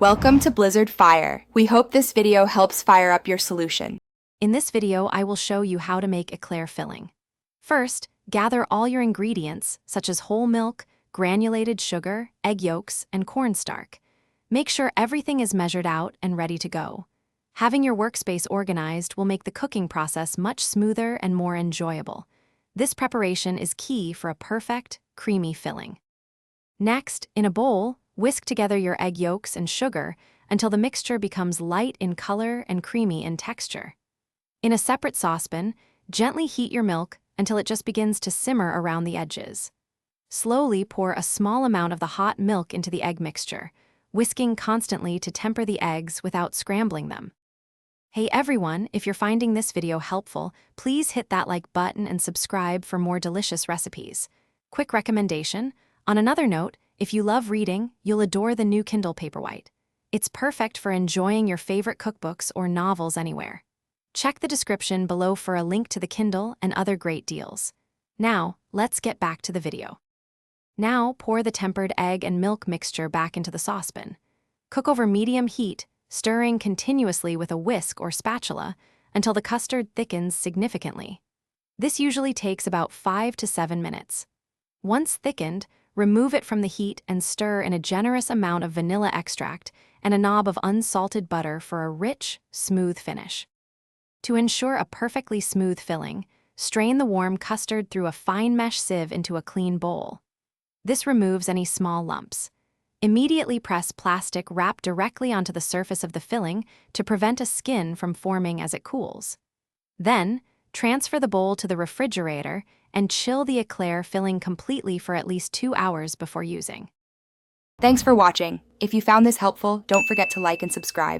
Welcome to Blizzard Fire. We hope this video helps fire up your solution. In this video, I will show you how to make eclair filling. First, gather all your ingredients, such as whole milk, granulated sugar, egg yolks, and cornstarch. Make sure everything is measured out and ready to go. Having your workspace organized will make the cooking process much smoother and more enjoyable. This preparation is key for a perfect, creamy filling. Next, in a bowl, whisk together your egg yolks and sugar until the mixture becomes light in color and creamy in texture. In a separate saucepan, gently heat your milk until it just begins to simmer around the edges. Slowly pour a small amount of the hot milk into the egg mixture, whisking constantly to temper the eggs without scrambling them. Hey everyone, if you're finding this video helpful, please hit that like button and subscribe for more delicious recipes. Quick recommendation: on another note, if you love reading, you'll adore the new Kindle Paperwhite. It's perfect for enjoying your favorite cookbooks or novels anywhere. Check the description below for a link to the Kindle and other great deals. Now, let's get back to the video. Now, pour the tempered egg and milk mixture back into the saucepan. Cook over medium heat, stirring continuously with a whisk or spatula until the custard thickens significantly. This usually takes about 5 to 7 minutes. Once thickened, remove it from the heat and stir in a generous amount of vanilla extract and a knob of unsalted butter for a rich, smooth finish. To ensure a perfectly smooth filling, strain the warm custard through a fine mesh sieve into a clean bowl. This removes any small lumps. Immediately press plastic wrap directly onto the surface of the filling to prevent a skin from forming as it cools. Then, transfer the bowl to the refrigerator and chill the eclair filling completely for at least 2 hours before using. Thanks for watching. If you found this helpful, don't forget to like and subscribe.